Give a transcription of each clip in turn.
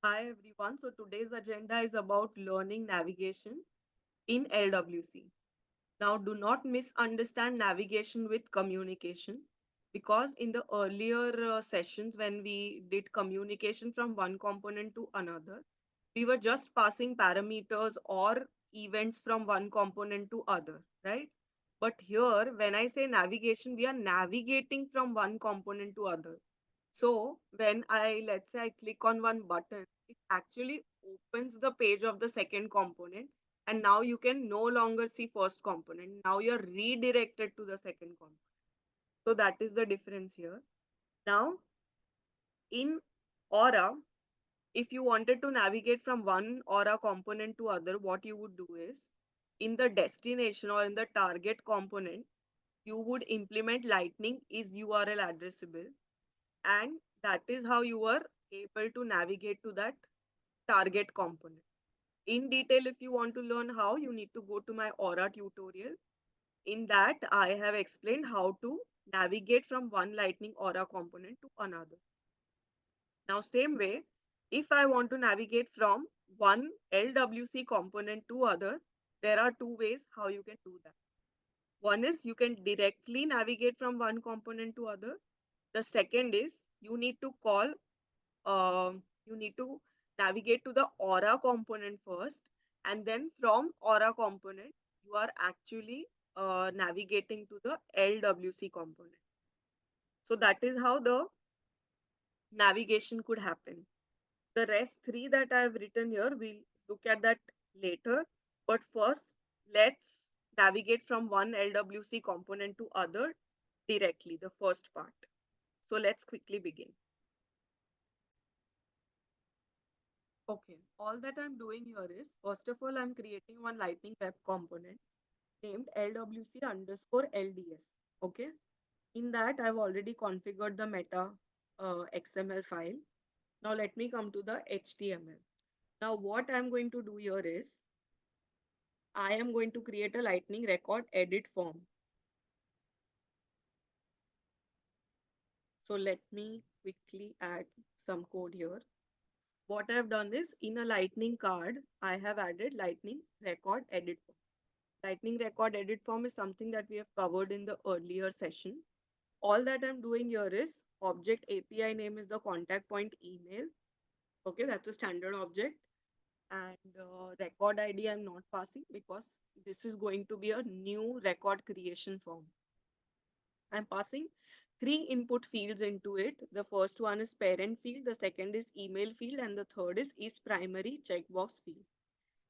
Hi everyone. So today's agenda is about learning navigation in LWC. Now, do not misunderstand navigation with communication because in the earlier sessions when we did communication from one component to another, we were just passing parameters or events from one component to other, right? But here, when I say navigation, we are navigating from one component to other. So when let's say I click on one button, it actually opens the page of the second component. And now you can no longer see first component. Now you're redirected to the second component. So that is the difference here. Now in Aura, if you wanted to navigate from one Aura component to other, what you would do is in the destination or in the target component, you would implement lightning is URL addressable, and that is how you are able to navigate to that target component. In detail, if you want to learn how, you need to go to my Aura tutorial. In that, I have explained how to navigate from one Lightning Aura component to another. Now, same way, if I want to navigate from one LWC component to other, there are two ways how you can do that. One is you can directly navigate from one component to other. The second is you need to navigate to the Aura component first, and then from Aura component, you are actually navigating to the LWC component. So that is how the navigation could happen. The rest three that I have written here, we'll look at that later. But first, let's navigate from one LWC component to other directly, the first part. So let's quickly begin. Okay, all that I'm doing here is, first of all, I'm creating one Lightning Web component named LWC underscore LDS. Okay, in that I've already configured the meta XML file. Now let me come to the HTML. Now what I'm going to do here is, I am going to create a Lightning record edit form. So let me quickly add some code here. What I've done is, in a Lightning card, I have added Lightning record edit form. Lightning record edit form is something that we have covered in the earlier session. All that I'm doing here is, object API name is the contact point email. Okay, that's a standard object. And record ID I'm not passing because this is going to be a new record creation form. I'm passing three input fields into it. The first one is parent field, the second is email field, and the third is primary checkbox field.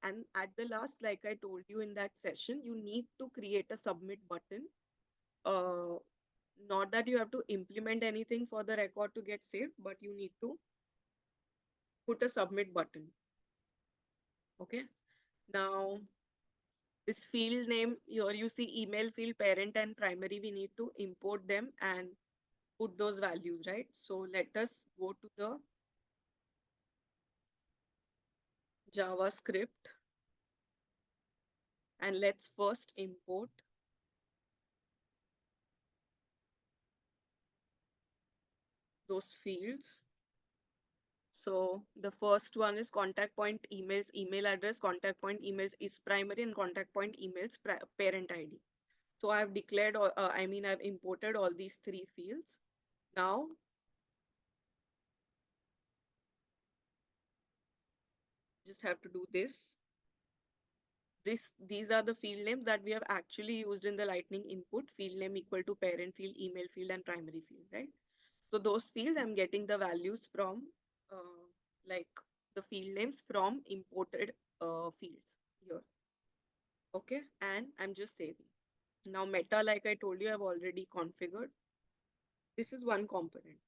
And at the last, like I told you in that session, you need to create a submit button. Uh, Not that you have to implement anything for the record to get saved, but you need to put a submit button. Okay. Now, this field name here, you see email field, parent and primary, we need to import them and put those values, right? So let us go to the JavaScript and let's first import those fields. So the first one is contact point emails, email address, contact point emails is primary, and contact point emails parent ID. So I've declared, I've imported all these three fields. Now, just have to do this. These are the field names that we have actually used in the Lightning input. Field name equal to parent field, email field, and primary field, right? So those fields, I'm getting the values from, like the field names from imported fields here. Okay, and I'm just saving. Now meta, like I told you, I've already configured. This is one component.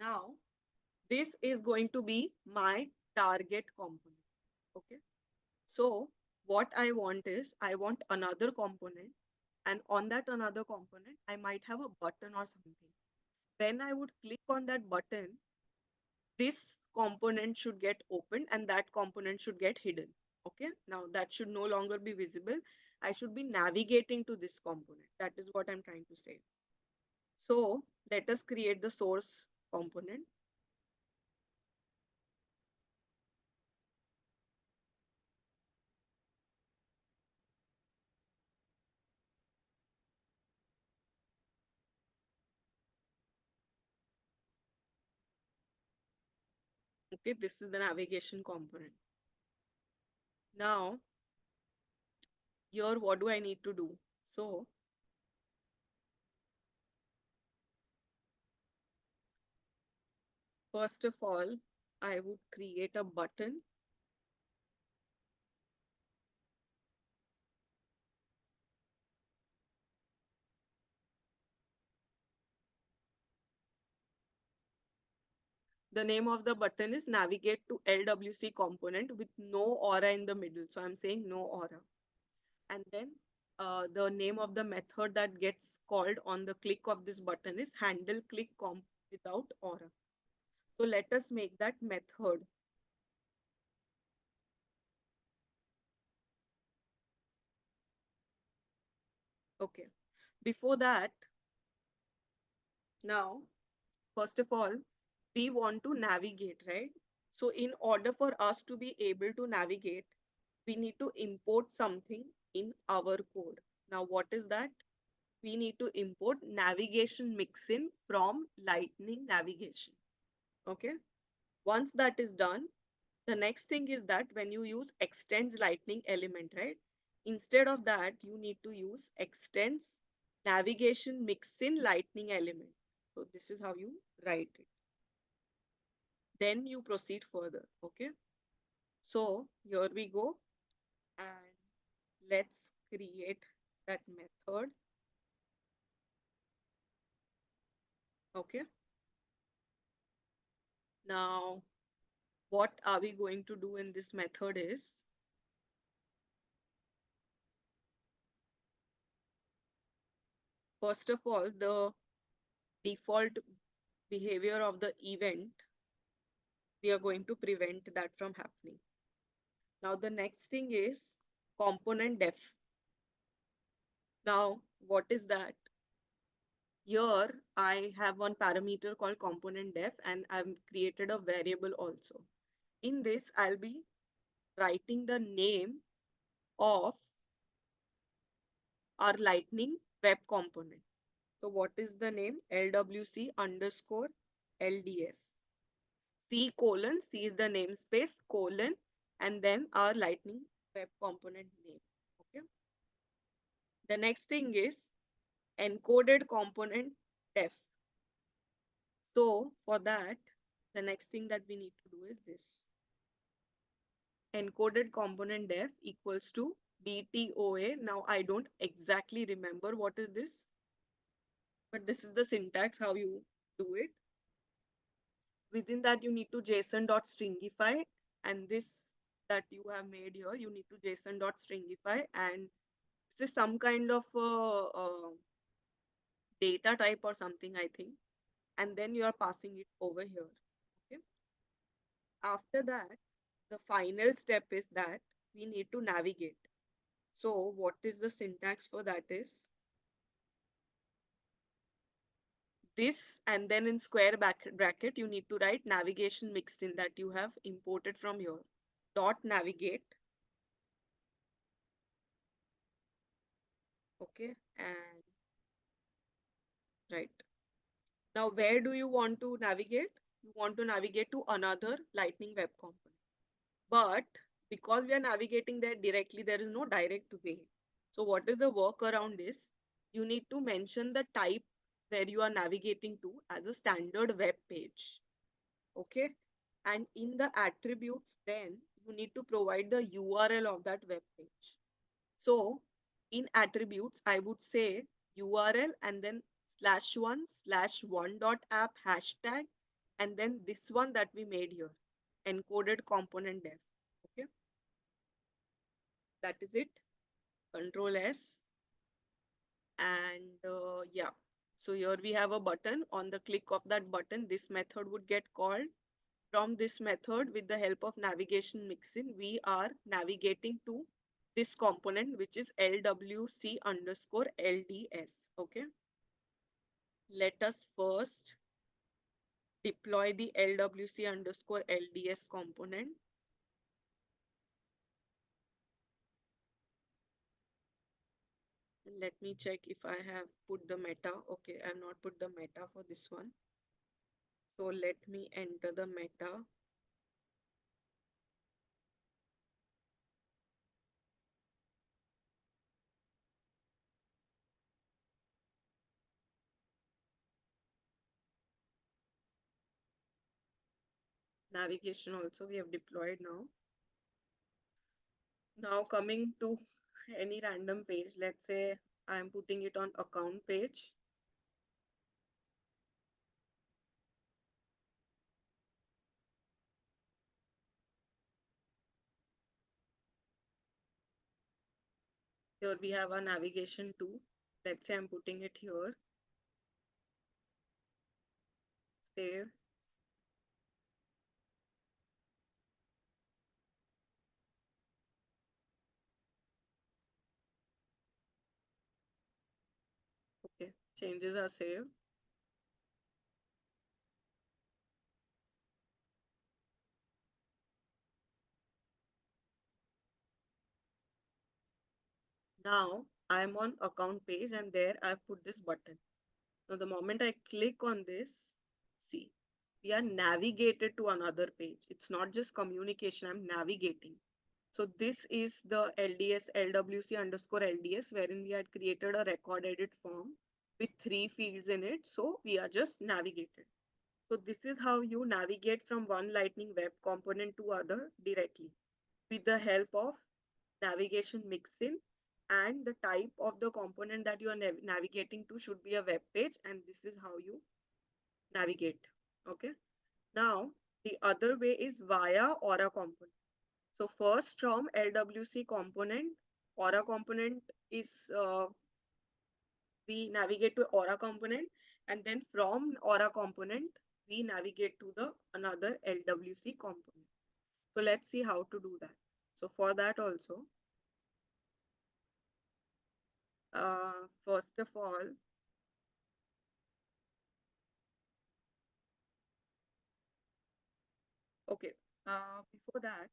Now, this is going to be my target component. Okay. So what I want is, I want another component, and on that another component, I might have a button or something. When I would click on that button, this component should get opened and that component should get hidden. Okay. Now that should no longer be visible. I should be navigating to this component. That is what I'm trying to say. So let us create the source component. Okay, this is the navigation component. Now, here what do I need to do? So, first of all, I would create a button. The name of the button is navigate to LWC component with no aura in the middle. So I'm saying no aura. And then the name of the method that gets called on the click of this button is handle click comp without aura. So let us make that method. Okay. Before that, now, first of all, we want to navigate, right? So in order for us to be able to navigate, we need to import something in our code. Now, what is that? We need to import navigation mixin from Lightning Navigation. Okay. Once that is done, the next thing is that when you use extends lightning element, right? Instead of that, you need to use extends navigation mixin lightning element. So this is how you write it. Then you proceed further. Okay. So here we go. And let's create that method. Okay. Now, what are we going to do in this method is, first of all, the default behavior of the event, we are going to prevent that from happening. Now, the next thing is component def. Now, what is that? Here, I have one parameter called component def, and I've created a variable also. In this, I'll be writing the name of our lightning web component. So what is the name? LWC underscore LDS. C colon, C is the namespace, colon, and then our lightning web component name. Okay. The next thing is encoded component def. So for that, the next thing that we need to do is this. Encoded component def equals to DTOA. Now I don't exactly remember what is this, but this is the syntax how you do it. Within that, you need to json.stringify, and this that you have made here, you need to json.stringify, and this is some kind of data type or something, I think, and then you are passing it over here. Okay. After that, the final step is that we need to navigate. So what is the syntax for that is this, and then in square bracket, you need to write navigation mixed in that you have imported from here. Dot navigate. Okay. And right. Now, where do you want to navigate? You want to navigate to another Lightning Web Component. But because we are navigating there directly, there is no direct way. So what is the workaround is, you need to mention the type where you are navigating to as a standard web page. Okay. And in the attributes, then you need to provide the URL of that web page. So in attributes, I would say URL and then /1/1 dot app hashtag, and then this one that we made here, encoded component def. Okay, that is it. Control S, and yeah. So here we have a button. On the click of that button, this method would get called. From this method, with the help of navigation mixin, we are navigating to this component, which is LWC underscore LDS. Okay. Let us first deploy the LWC underscore LDS component. Let me check if I have put the meta. Okay, I have not put the meta for this one. So let me enter the meta. navigation also we have deployed now. Now coming to any random page, let's say I'm putting it on account page. Here we have a navigation tool. Let's say I'm putting it here. Save. Okay, changes are saved. Now I'm on account page and there I've put this button. Now the moment I click on this, see, we are navigated to another page. It's not just communication, I'm navigating. So this is the LDS LWC underscore LDS wherein we had created a record edit form with 3 fields in it. So we are just navigated. So this is how you navigate from one Lightning Web Component to other directly with the help of navigation mixin, and the type of the component that you are navigating to should be a web page, and this is how you navigate. Okay. Now the other way is via Aura component. So first from LWC component, Aura component is we navigate to Aura component, and then from Aura component we navigate to the another LWC component. So let's see how to do that. So for that also, first of all, okay, before that,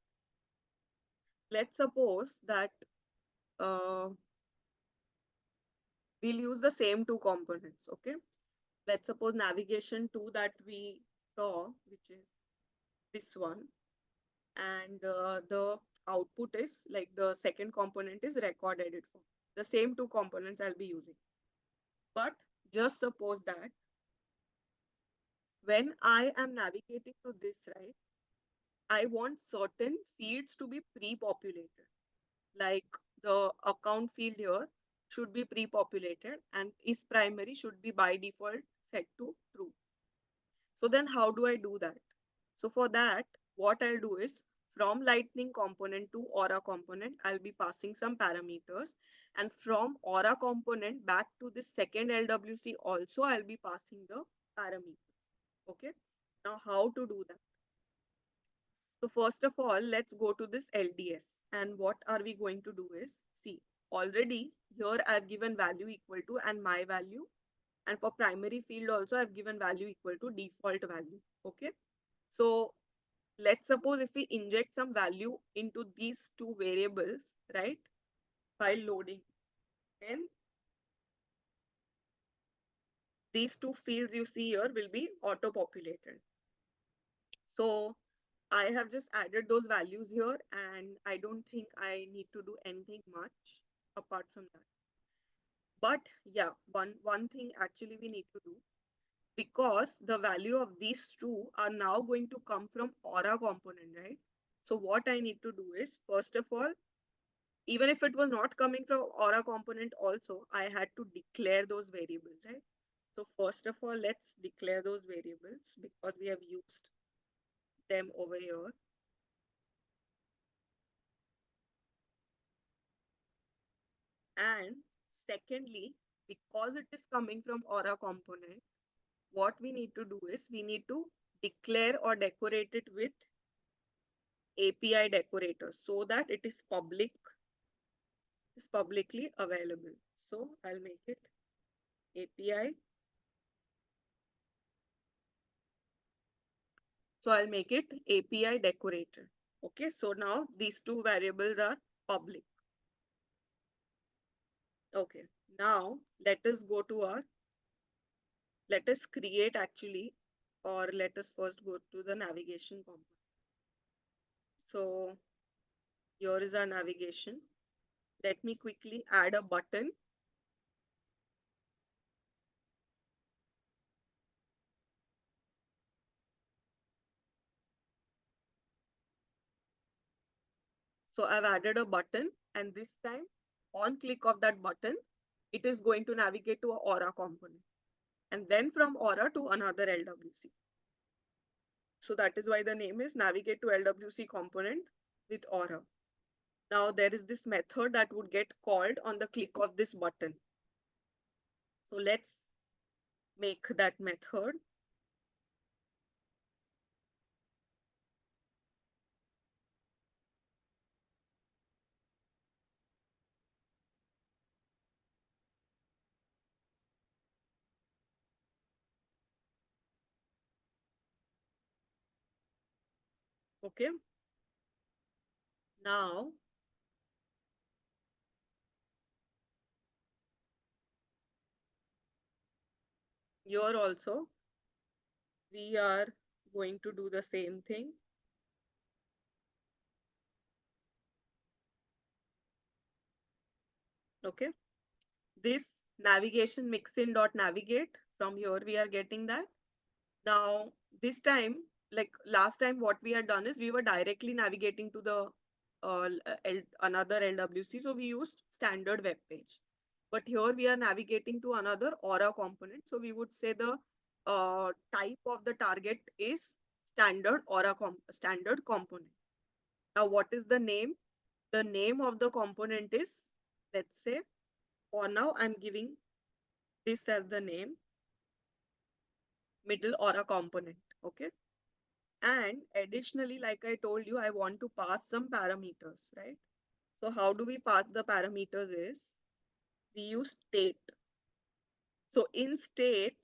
let's suppose that uh, we'll use the same two components. Okay, let's suppose navigation 2 that we saw, which is this one, and the output is like the second component is record edit form. The same two components I'll be using. But just suppose that when I am navigating to this, right, I want certain fields to be pre-populated. Like the account field here should be pre-populated and is primary should be by default set to true. So then how do I do that? So for that, what I'll do is from lightning component to aura component, I'll be passing some parameters, and from aura component back to this second LWC also I'll be passing the parameters. Okay. Now how to do that? So first of all, let's go to this LDS. And what are we going to do is, see, already here I've given value equal to and my value. And for primary field also, I've given value equal to default value. Okay. So let's suppose if we inject some value into these two variables, right, while loading, then these two fields you see here will be auto-populated. So I have just added those values here, and I don't think I need to do anything much apart from that. But yeah, one thing actually we need to do, because the value of these two are now going to come from aura component, right? So what I need to do is, first of all, even if it was not coming from aura component also, I had to declare those variables, right? So first of all, let's declare those variables because we have used them over here. And secondly, because it is coming from aura component, what we need to do is we need to declare or decorate it with API decorator so that it is publicly available. So I'll make it API. So I'll make it API decorator. Okay, so now these two variables are public. Okay, now let us go to our, let us create actually, or let us first go to the navigation component. So here is our navigation. Let me quickly add a button. So I've added a button, and this time on click of that button, it is going to navigate to a Aura component, and then from Aura to another LWC. So that is why the name is navigate to LWC component with Aura. Now there is this method that would get called on the click of this button. So let's make that method. Okay. Now here also we are going to do the same thing. Okay. This navigation mixin dot navigate, from here we are getting that. Now this time, like last time, what we had done is we were directly navigating to the another LWC, so we used standard web page. But here we are navigating to another Aura component, so we would say the type of the target is standard standard component. Now what is the name? The name of the component is, let's say, for now I'm giving this as the name, middle Aura component. Okay. And additionally, like I told you, I want to pass some parameters, right? So how do we pass the parameters is we use state. So in state,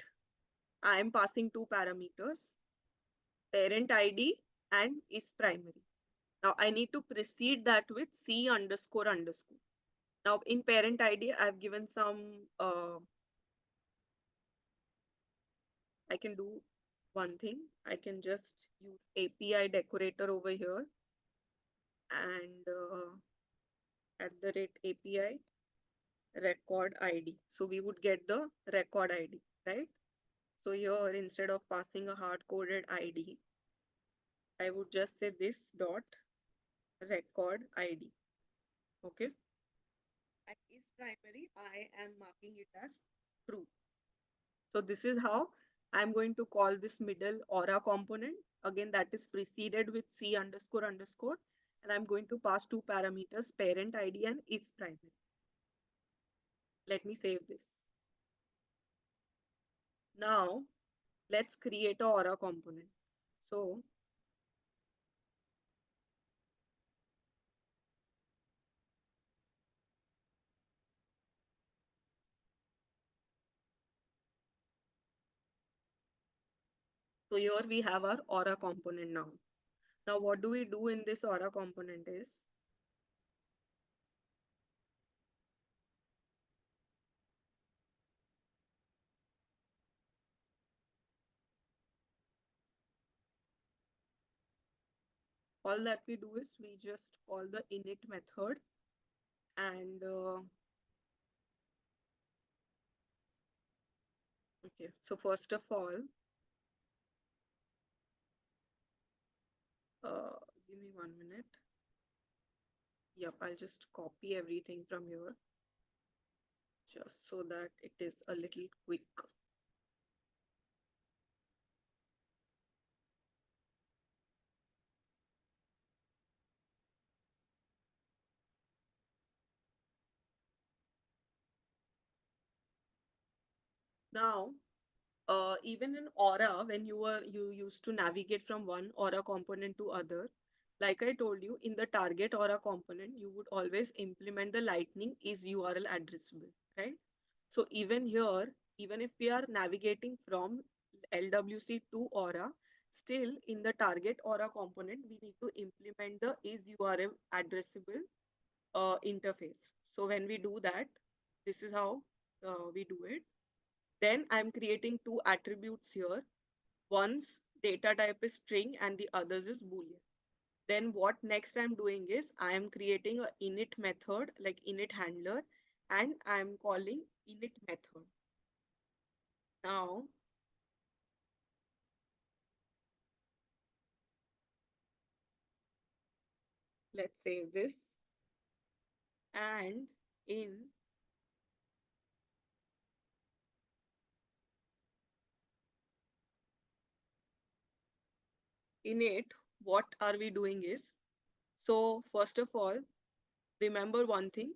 I am passing two parameters, parent ID and is primary. Now I need to precede that with C underscore underscore. Now in parent ID, I've given some, I can do one thing. I can just use API decorator over here and at the rate API record ID. So we would get the record ID, right? So here, instead of passing a hard-coded ID, I would just say this dot record ID. Okay. And is primary, I am marking it as true. So this is how I'm going to call this middle Aura component. Again, that is preceded with C underscore underscore. And I'm going to pass two parameters, parent ID and is primary. Let me save this. Now, let's create a Aura component. So here we have our Aura component now. Now what do we do in this Aura component is, all that we do is we just call the init method and okay, so first of all, give me 1 minute. Yep, I'll just copy everything from here just so that it is a little quick. Now, even in Aura, when you used to navigate from one Aura component to other, like I told you, in the target Aura component, you would always implement the lightning is URL addressable, right? So even here, even if we are navigating from LWC to Aura, still in the target Aura component, we need to implement the is URL addressable interface. So when we do that, this is how we do it. Then I'm creating two attributes here. One's data type is string and the others is boolean. Then what next I'm doing is I am creating a init method like init handler and I'm calling init method. Now let's save this. And in it, what are we doing is, so first of all, remember one thing.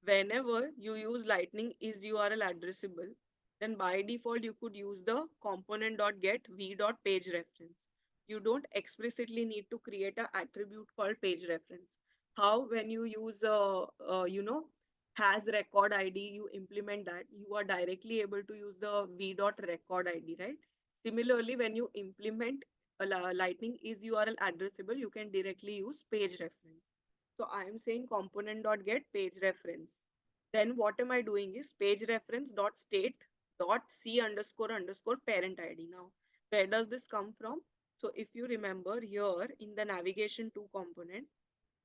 Whenever you use lightning is URL addressable, then by default you could use the component.get v.page reference. You don't explicitly need to create an attribute called page reference. How when you use has record ID, you implement that, you are directly able to use the v.record ID, right? Similarly, when you implement lightning is URL addressable, you can directly use page reference. So I am saying component.get page reference. Then what am I doing is page reference dot state dot c underscore underscore parent ID. Now, where does this come from? So if you remember here in the navigation to component,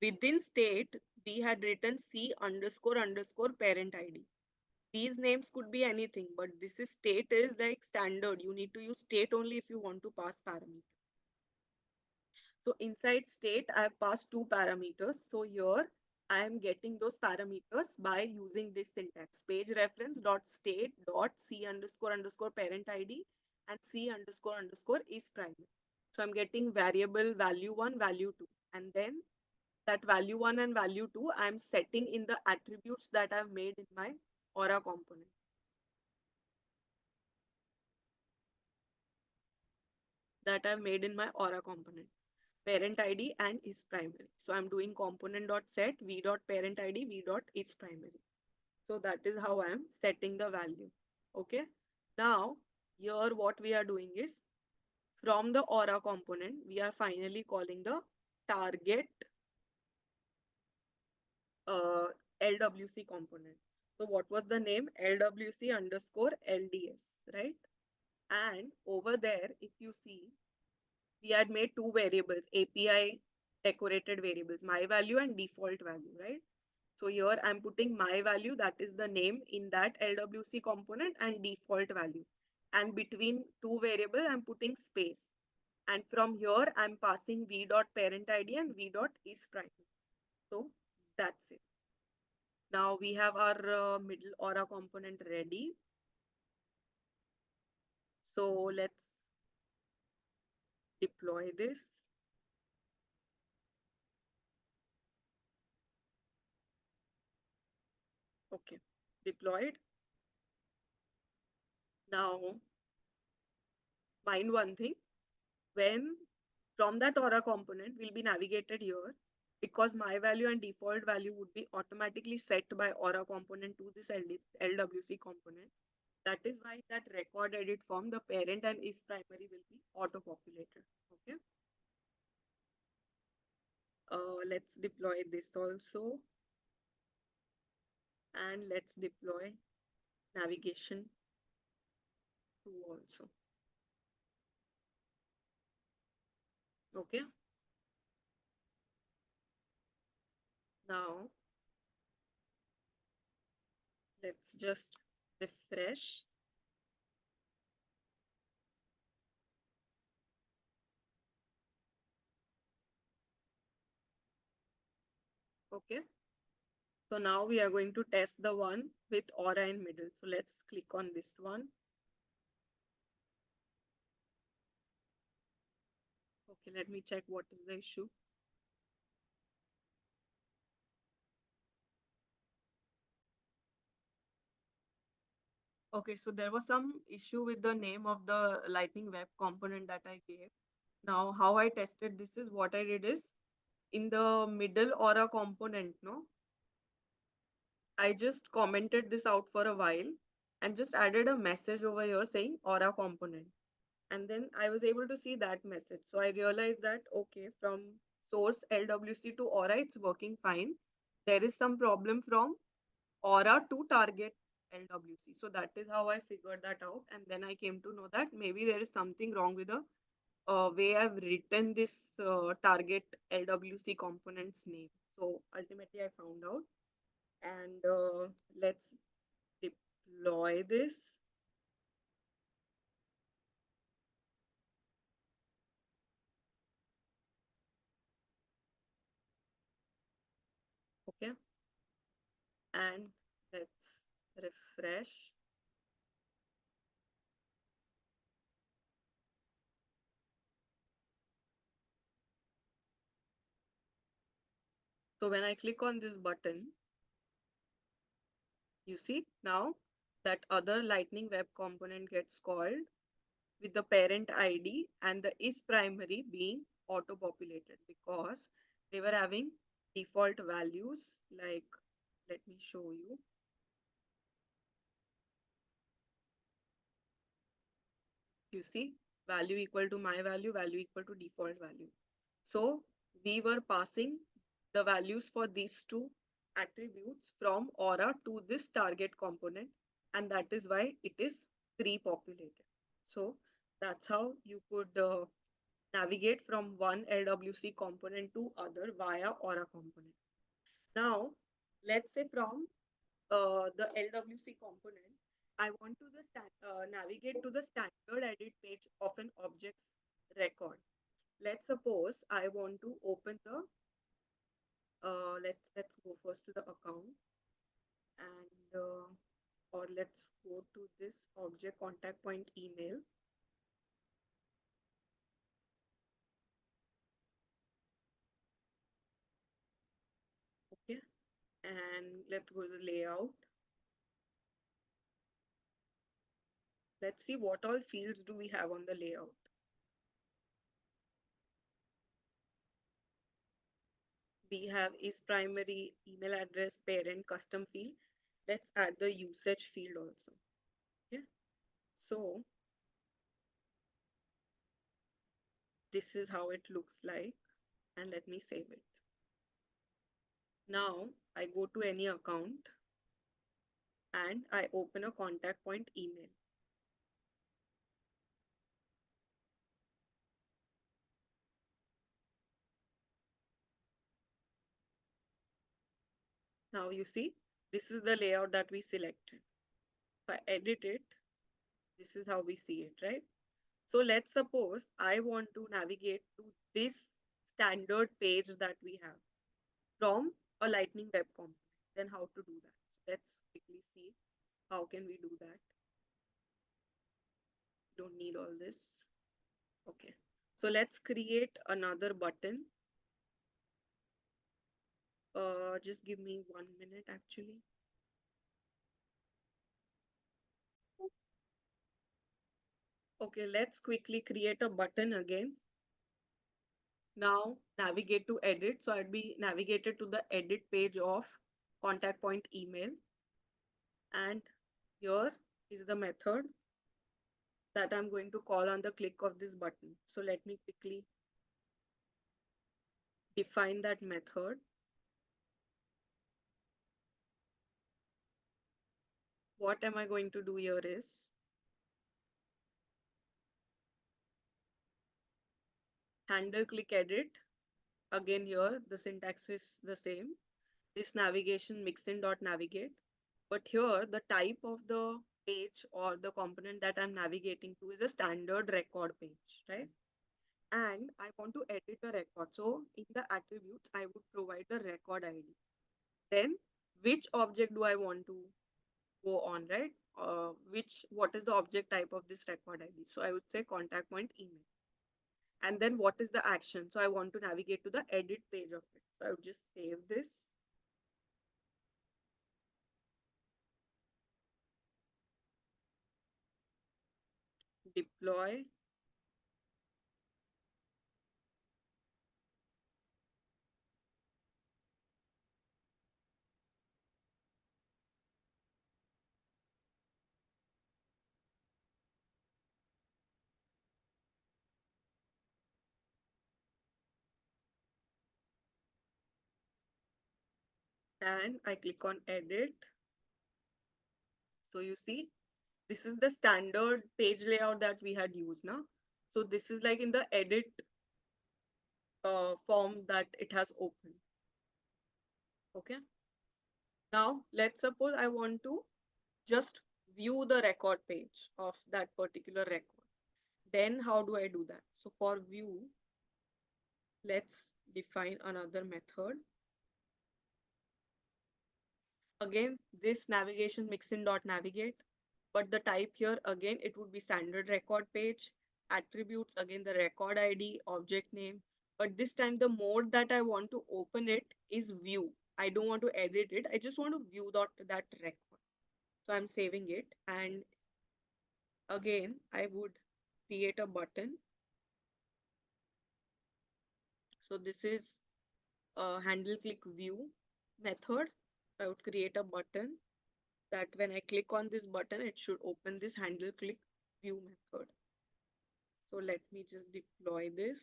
within state, we had written c underscore underscore parent ID. These names could be anything, but this is state is like standard. You need to use state only if you want to pass parameter. So inside state, I have passed two parameters. So here I am getting those parameters by using this syntax page reference dot state dot c underscore underscore parent ID and c underscore underscore is primary. So I'm getting variable value one, value two, and then that value one and value two I'm setting in the attributes that I've made in my Aura component. That I've made in my Aura component. Parent ID and is primary. So I'm doing component.set v.parent ID v.is primary. So that is how I'm setting the value. Okay. Now here what we are doing is from the Aura component, we are finally calling the target uh, LWC component. So what was the name? LWC underscore LDS, right? And over there, if you see, we had made two variables, API decorated variables, my value and default value, right? So here I'm putting my value, that is the name in that LWC component, and default value. And between two variables, I'm putting space. And from here, I'm passing v.parent ID and v.is primary. So that's it. Now we have our middle Aura component ready. So let's deploy this. Okay, deployed. Now, mind one thing, when from that Aura component will be navigated here, because my value and default value would be automatically set by Aura component to this LWC component. That is why that record edit form, the parent and is primary will be auto-populated. Okay. Let's deploy this also. And let's deploy navigation 2 also. Okay. Now let's just refresh. Okay. So now we are going to test the one with Aura in middle. So let's click on this one. Okay, let me check what is the issue. Okay, so there was some issue with the name of the Lightning Web component that I gave. Now, how I tested this is what I did is in the middle Aura component, no, I just commented this out for a while and just added a message over here saying Aura component. And then I was able to see that message. So I realized that, okay, from source LWC to Aura, it's working fine. There is some problem from Aura to target LWC. So that is how I figured that out. And then I came to know that maybe there is something wrong with the way I've written this target LWC component's name. So ultimately I found out. And let's deploy this. Okay, and let's refresh. So when I click on this button, you see now that other Lightning Web Component gets called with the parent ID and the is primary being auto-populated because they were having default values like, let me show you. You see, value equal to my value equal to default value. So we were passing the values for these two attributes from Aura to this target component, and that is why it is pre-populated. So that's how you could navigate from one LWC component to other via Aura component. Now, let's say from the LWC component, I want to navigate to the standard edit page of an object's record. Let's suppose I want to open the let's go first to the account and or let's go to this object contact point email. Okay, and let's go to the layout. Let's see what all fields do we have on the layout. We have is primary, email address, parent, custom field. Let's add the usage field also. Okay, so this is how it looks like, and let me save it. Now I go to any account and I open a contact point email. Now you see, this is the layout that we selected. If I edit it, this is how we see it, right? So let's suppose I want to navigate to this standard page that we have from a Lightning Web Component. Then how to do that? So let's quickly see how can we do that. Don't need all this. Okay. So let's create another button. Just give me 1 minute actually. Okay, let's quickly create a button again. Now navigate to edit. So I'd be navigated to the edit page of contact point email. And here is the method that I'm going to call on the click of this button. So let me quickly define that method. What am I going to do here is handle click edit. Again here the syntax is the same. This navigation mixin dot navigate. But here the type of the page or the component that I'm navigating to is a standard record page, right? And I want to edit a record. So in the attributes, I would provide the record ID. Then which object do I want to go on, right? What is the object type of this record ID? So I would say contact point email. And then what is the action? So I want to navigate to the edit page of it. So I would just save this. Deploy. And I click on edit. So you see, this is the standard page layout that we had used now. So this is like in the edit form that it has opened. Okay. Now let's suppose I want to just view the record page of that particular record. Then how do I do that? So for view, let's define another method. Again, this navigation mixin.navigate, but the type here again, it would be standard record page. Attributes, again, the record ID, object name. But this time the mode that I want to open it is view. I don't want to edit it. I just want to view that record. So I'm saving it. And again, I would create a button. So this is a handle click view method. I would create a button that when I click on this button, it should open this handle click view method. So let me just deploy this.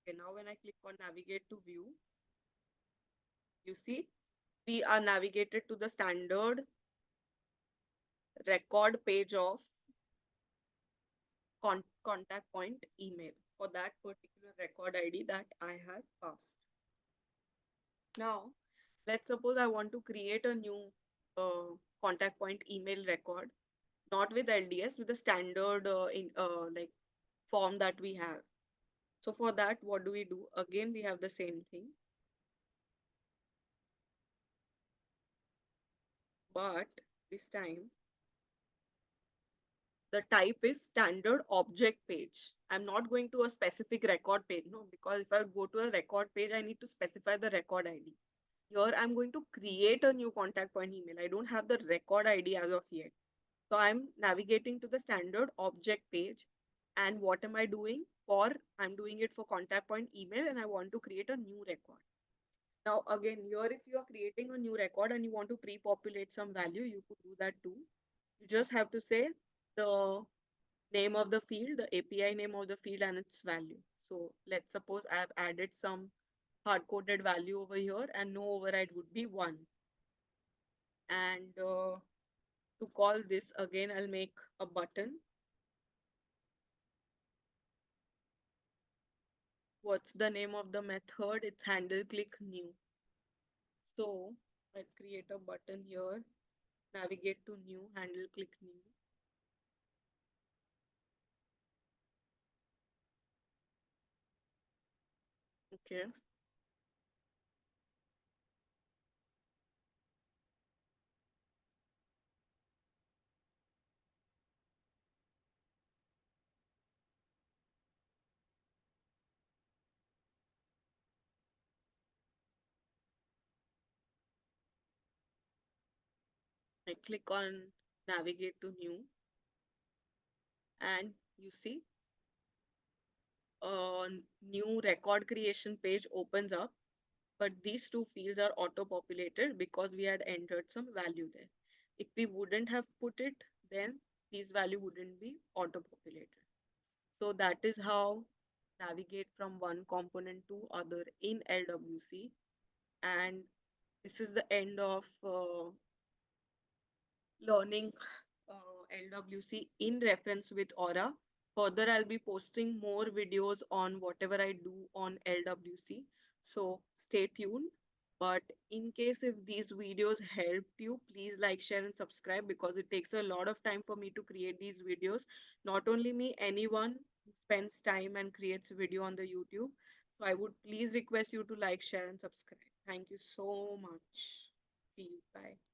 Okay, now when I click on navigate to view, you see we are navigated to the standard record page of contact point email for that particular record ID that I had passed. Now, let's suppose I want to create a new contact point email record, not with LDS, with the standard like form that we have. So for that, what do we do? Again, we have the same thing, but this time the type is standard object page. I'm not going to a specific record page, no, because if I go to a record page, I need to specify the record ID. Here, I'm going to create a new contact point email. I don't have the record ID as of yet. So I'm navigating to the standard object page. And what am I doing? I'm doing it for contact point email and I want to create a new record. Now, again, here, if you are creating a new record and you want to pre-populate some value, you could do that too. You just have to say the name of the field, the API name of the field and its value. So let's suppose I have added some hard-coded value over here and no override would be 1. And to call this again, I'll make a button. What's the name of the method? It's handle click new. So I'll create a button here, navigate to new, handle click new. Okay. I click on navigate to new and you see a new record creation page opens up, but these two fields are auto populated because we had entered some value there. If we wouldn't have put it, then these value wouldn't be auto populated. So that is how navigate from one component to other in LWC. And this is the end of learning LWC in reference with Aura. Further, I'll be posting more videos on whatever I do on LWC. So stay tuned. But in case if these videos helped you, please like, share, and subscribe because it takes a lot of time for me to create these videos. Not only me, anyone who spends time and creates video on the YouTube. So I would please request you to like, share, and subscribe. Thank you so much. See you. Bye.